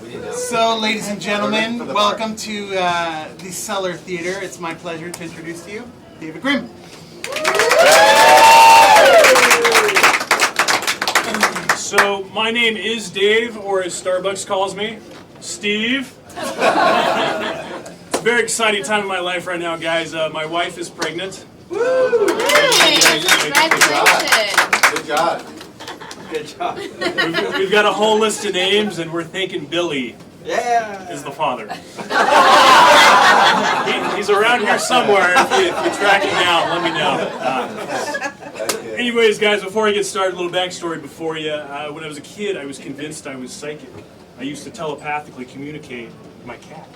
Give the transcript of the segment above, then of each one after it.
So, ladies and gentlemen, welcome to the Cellar Theatre. It's my pleasure to introduce to you David Grimm. So, my name is Dave, or as Starbucks calls me, Steve. It's a very exciting time in my life right now, guys. My wife is pregnant. Congratulations! Good job. Good job. We've got a whole list of names, and we're thinking Billy is the father. He's around here somewhere. If you track him down, let me know. Anyways, guys, before I get started, a little backstory before you. When I was a kid, I was convinced I was psychic. I used to telepathically communicate with my cat.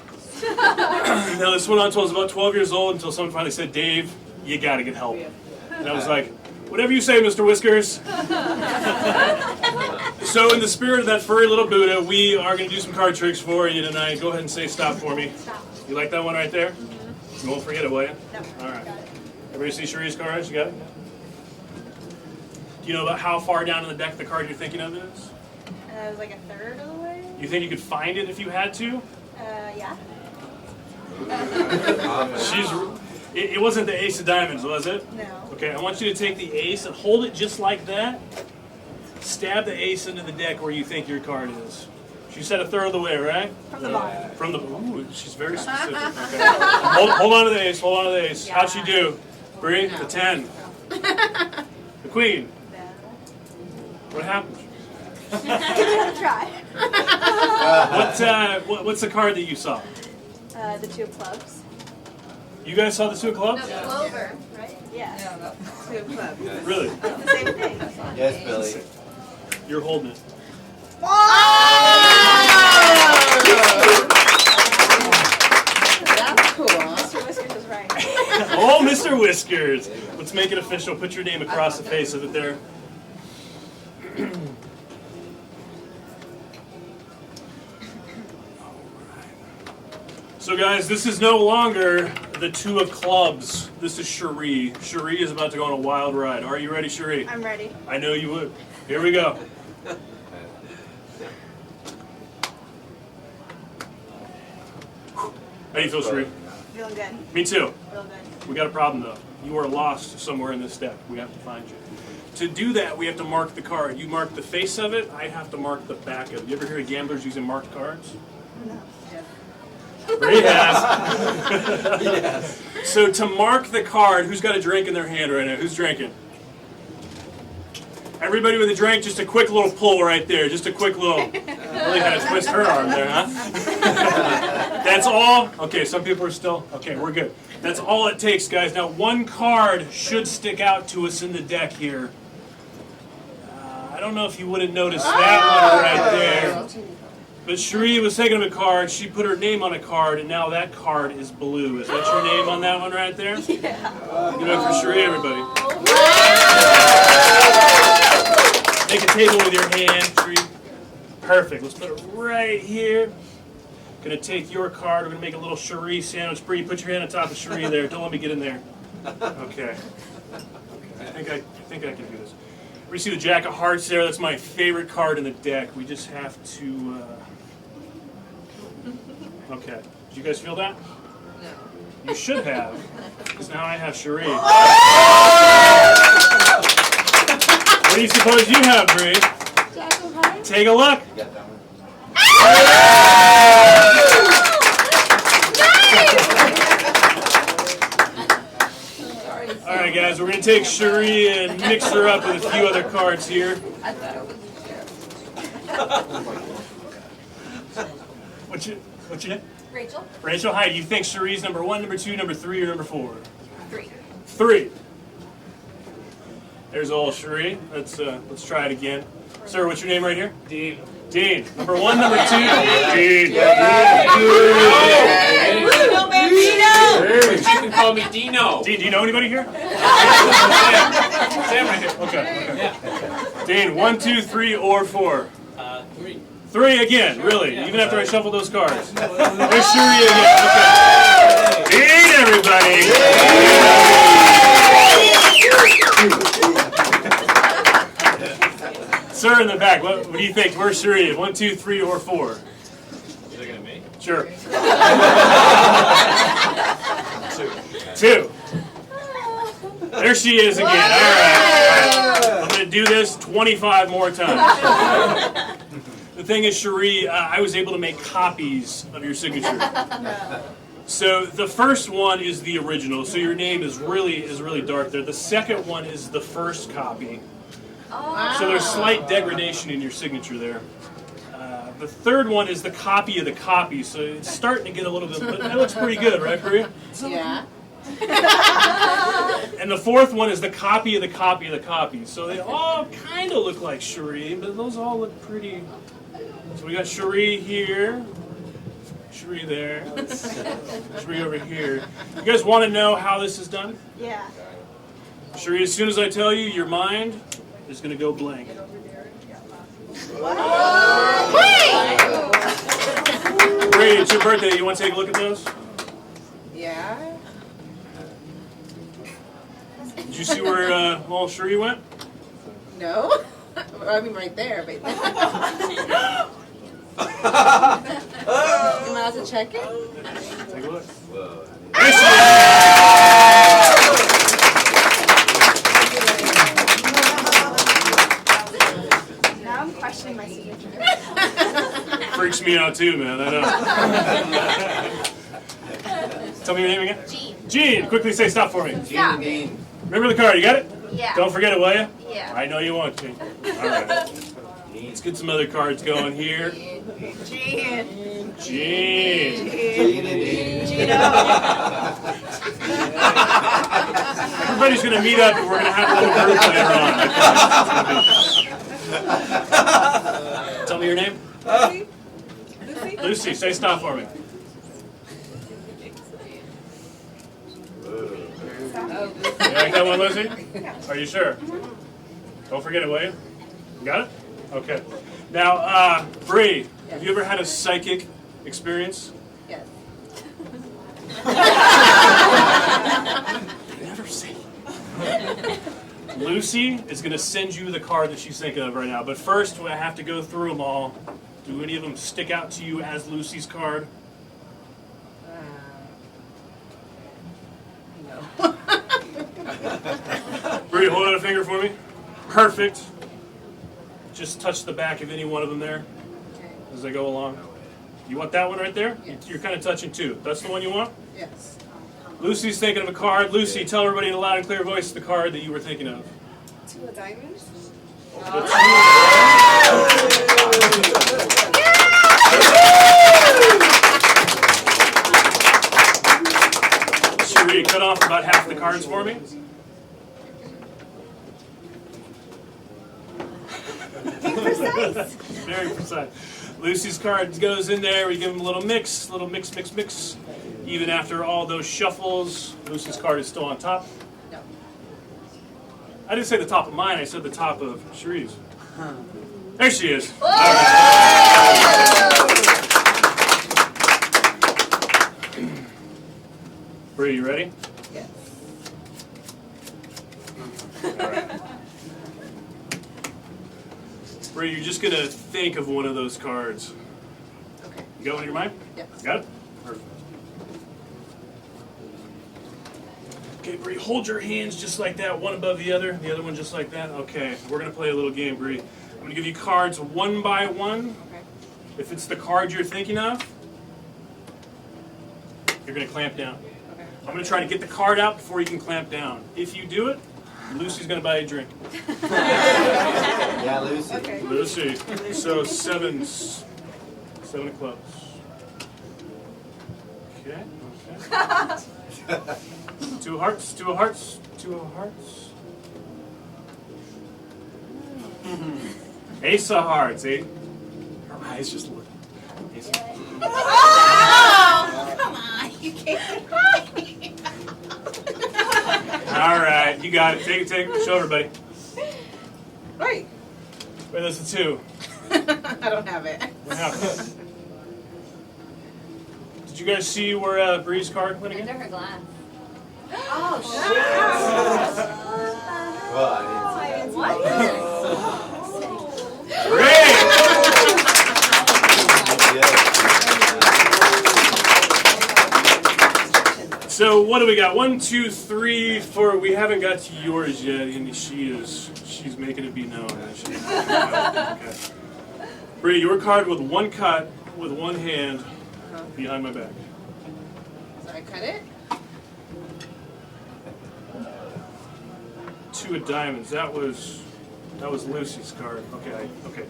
Now, this went on until I was about 12 years old, until someone finally said, "Dave, you gotta get help." And I was like, "Whatever you say, Mr. Whiskers." So in the spirit of that furry little Buddha, we are going to do some card tricks for you tonight. Go ahead and say stop for me. Stop. You like that one right there? You won't forget it, will you? No. All right. Everybody see Cherie's cards? You got it? Do you know about how far down in the deck the card you're thinking of is? It was like a third of the way. You think you could find it if you had to? Yeah. It wasn't the ace of diamonds, was it? No. Okay, I want you to take the ace and hold it just like that. Stab the ace into the deck where you think your card is. She said a third of the way, right? From the bottom. From the. Ooh, she's very specific. Okay. hold on to the ace. Hold on to the ace. How'd she do? Bree, the 10. The queen. No. What happened? Give it a try. What's the card that you saw? The two of clubs. You guys saw the two of clubs? Clover, right? Yeah. Two of clubs. Really? It's the same thing. Yes, Billy. You're holding it. That's cool. Mr. Whiskers is right. Oh, Mr. Whiskers. Let's make it official. Put your name across the face of it there. So guys, this is no longer the two of clubs. This is Cherie. Cherie is about to go on a wild ride. Are you ready, Cherie? I'm ready. I know you would. Here we go. How do you feel, Cherie? Feeling good. Me too. Real good. We got a problem though. You are lost somewhere in this deck. We have to find you. To do that, we have to mark the card. You mark the face of it, I have to mark the back of it. You ever hear of gamblers using marked cards? No. Yes. So to mark the card, who's got a drink in their hand right now? Who's drinking? Everybody with a drink, just a quick little pull right there. Just a quick little, really had to twist her arm there, huh? That's all? Okay, some people are still, okay, we're good. That's all it takes, guys. Now, one card should stick out to us in the deck here. I don't know if you would have noticed that one right there. But Cherie was taking a card, she put her name on a card, and now that card is blue. Is that your name on that one right there? Yeah. Give it up for Cherie, everybody. Make a table with your hand, Cherie. Perfect. Let's put it right here. Gonna take your card, we're gonna make a little Cherie sandwich. Bree, put your hand on top of Cherie there. Don't let me get in there. Okay. I think I can do this. We see the Jack of Hearts there. That's my favorite card in the deck. We just have to. Okay. Did you guys feel that? No. You should have, because now I have Cherie. What do you suppose you have, Bree? Jack of Hearts. Take a look. You got that one? All right, guys, we're going to take Cherie and mix her up with a few other cards here. What's your name? Rachel. Rachel, hi. Do you think Cherie's number 1, number 2, number 3, or number 4? 3. 3. There's old Cherie. Let's try it again. Sir, what's your name right here? Dean. Dean. Number 1, number 2. Dean. Dino Bambino. You can call me Dino. Dean, do you know anybody here? Sam right here. Okay. Yeah. Dean, 1, 2, 3, or 4? 3. 3 again, really? Yeah. Even after I shuffle those cards? There's Cherie again. Okay. Dean, everybody. Sir in the back, what do you think? Where's Cherie? 1, 2, 3, or 4? looking at me? Sure. 2. There she is again. All right. I'm going to do this 25 more times. The thing is, Cherie, I was able to make copies of your signature. So the first one is the original. So your name is really dark there. The second one is the first copy. So there's slight degradation in your signature there. The third one is the copy of the copy. So it's starting to get a little bit. But that looks pretty good, right, Bria? Yeah. And the fourth one is the copy of the copy of the copy. So they all kind of look like Cherie, but those all look pretty. So we got Cherie here, Cherie there, Cherie over here. You guys want to know how this is done? Yeah. Cherie, as soon as I tell you, your mind is going to go blank. Brady, it's your birthday. You want to take a look at those? Yeah. Did you see where little Cherie went? No. I mean, right there. But am I allowed to check it? Take a look. Whoa. There she Now I'm questioning my signature. is. Freaks me out too, man. I know. Tell me your name again. Jean. Gene, quickly say stop for me. Stop. Remember the card, you got it? Yeah. Don't forget it, will you? Yeah. I know you won't, Gene. All right. Let's get some other cards going here. Jean. Gene. Gino. Everybody's going to meet up and we're going to have a little group later on. Tell me your name. Lucy. Lucy, say stop for me. You like that one, Lucy? Are you sure? Don't forget it, will you? You got it? Okay. Now, Bree, have you ever had a psychic experience? Yes. Never say. Lucy is going to send you the card that she's thinking of right now. But first, I have to go through them all. Do any of them stick out to you as Lucy's card? No. Bree, hold out a finger for me. Perfect. Just touch the back of any one of them there as I go along. You want that one right there? Yes. You're kind of touching two. That's the one you want? Yes. Lucy's thinking of a card. Lucy, tell everybody in a loud and clear voice the card that you were thinking of. 2 of diamonds. Cherie, cut off about half the cards for me. Precise. Very precise. Lucy's card goes in there. We give them a little mix, mix. Even after all those shuffles, Lucy's card is still on top. No. I didn't say the top of mine. I said the top of Cherie's. There she is. All right. Bree, you ready? Yes. All right. Bree, you're just going to think of one of those cards. Okay. You got one in your mind? Yes. Got it? Perfect. Okay, Bree, hold your hands just like that, one above the other one just like that. Okay, we're going to play a little game, Bree. I'm going to give you cards one by one. Okay. If it's the card you're thinking of, you're going to clamp down. Okay. I'm going to try to get the card out before you can clamp down. If you do it, Lucy's going to buy you a drink. Yeah, Lucy. Okay. Lucy. So seven of clubs. Okay. Two of hearts. Ace of hearts, eh? Her eyes just look. Ace of hearts. Oh, come on. You can't. All right, you got it. Take it. Show everybody. Wait. Wait, that's a 2. I don't have it. What happened? Did you guys see where Bree's card went again? Under her glass. Oh, Well, I didn't see that. Great! Yeah. So what do we got? 1, 2, 3, 4. We haven't got to yours yet, and she's making it be known. Okay. Bree, your card with one cut with one hand behind my back. So I cut it. 2 of diamonds. That was Lucy's card. Okay. Okay.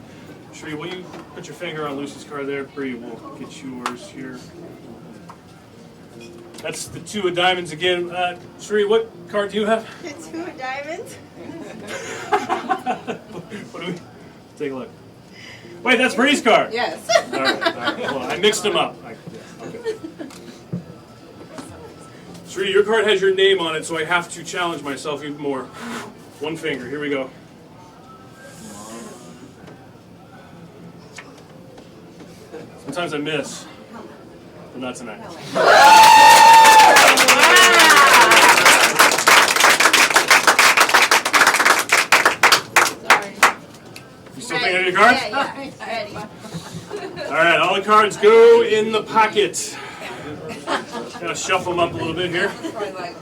Sheree, will you put your finger on Lucy's card there? Bree, we'll get yours here. That's the 2 of diamonds again. Sheree, what card do you have? 2 of diamonds. What do we? Take a look. Wait, that's Bree's card. Yes. All right. Well, I mixed them up. Okay. Sheree, your card has your name on it, so I have to challenge myself even more. 1 finger. Here we go. Sometimes I miss, but not tonight. You still thinking of your cards? Yeah, ready. All right, all the cards go in the pocket. Gotta shuffle them up a little bit here. Probably like.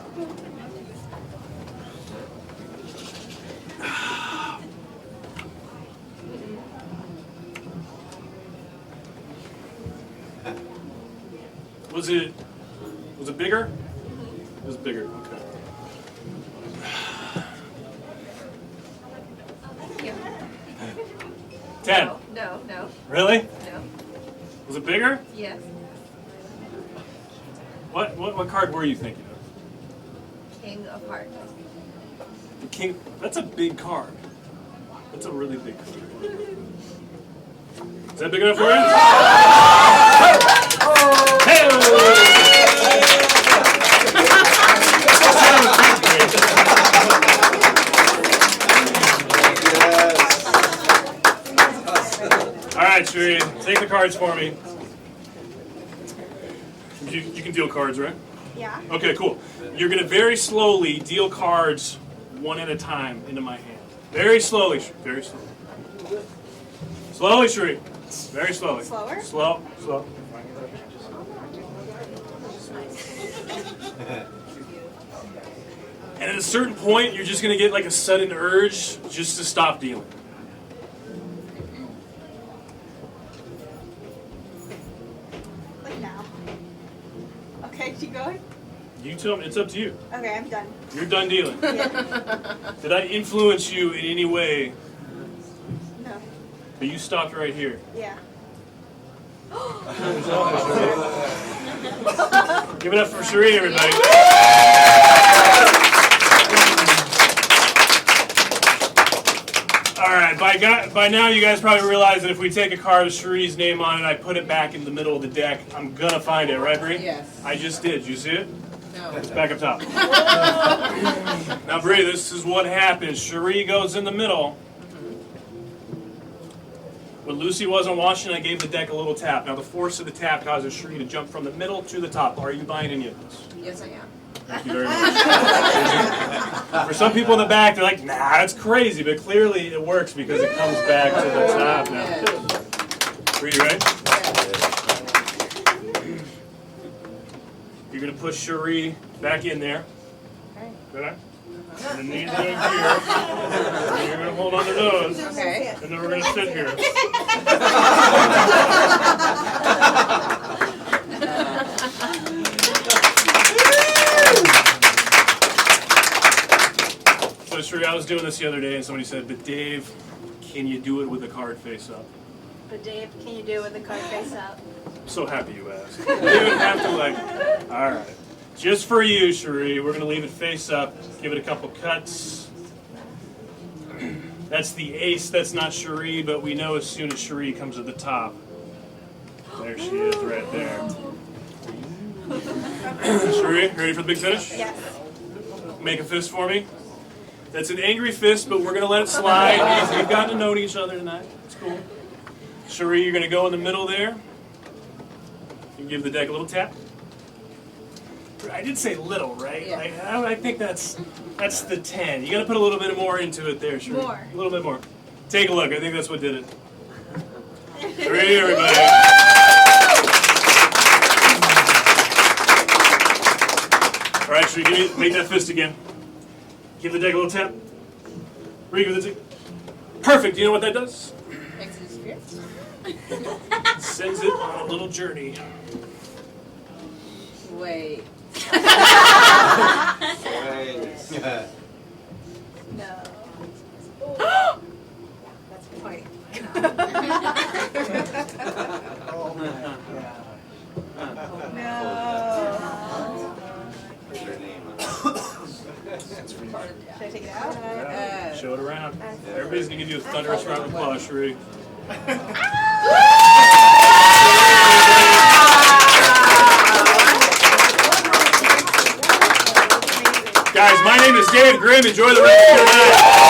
Was it bigger? It was bigger. Okay. Thank you. 10. No. Really? No. Was it bigger? Yes. What card were you thinking of? King of Hearts. The King. That's a big card. That's a really big card. Is that big enough for you? All right, Sheree, take the cards for me. You can deal cards, right? Yeah. Okay, cool. You're going to very slowly deal cards one at a time into my hand. Very slowly, very slowly. Slowly, Sheree. Very slowly. Slower? Slow. And at a certain point, you're just going to get like a sudden urge just to stop dealing. Like now. Okay, keep going. You tell me. It's up to you. Okay, I'm done. You're done dealing. Yeah. Did I influence you in any way? No. But you stopped right here. Yeah. Give it up for Sheree, everybody. All right, by now you guys probably realize that if we take a card with Sheree's name on it, I put it back in the middle of the deck, I'm gonna find it, right, Bree? Yes. I just did. You see it? No. It's back up top. Now, Bree, this is what happens. Sheree goes in the middle. When Lucy wasn't watching, I gave the deck a little tap. Now, the force of the tap causes Sheree to jump from the middle to the top. Are you buying any of this? Yes, I am. Thank you very much. For some people in the back, they're like, nah, that's crazy. But clearly it works because it comes back to the top now. Yes. Are you ready? Yes. You're going to push Sheree back in there. Okay. Good? And the knees are in here. And you're going to hold on to those. Okay. And then we're going to sit here. So, Sheree, I was doing this the other day, and somebody said, but Dave, can you do it with the card face up? But Dave, can you do it with the card face up? I'm so happy you asked. You don't have to, all right. Just for you, Sheree, we're going to leave it face up, give it a couple cuts. That's the ace, that's not Sheree, but we know as soon as Sheree comes to the top. There she is, right there. Sheree, ready for the big finish? Yes. Make a fist for me. That's an angry fist, but we're going to let it slide. We've gotten to know each other tonight. It's cool. Sheree, you're going to go in the middle there. You give the deck a little tap. I did say little, right? Yeah. Like, I think that's the 10. You got to put a little bit more into it there, Sheree. More. A little bit more. Take a look. I think that's what did it. Sheree, everybody. Should we make that fist again? Give the deck a little tap. Give the deck. Perfect. You know what that does? Exit spirits. Sends it on a little journey. Wait. No. That's point. What's her name? Should I take it out? Show it around. Everybody's gonna give you a thunderous round of applause, Sheree. Guys, my name is Dave Grimm. Enjoy the rest of your night.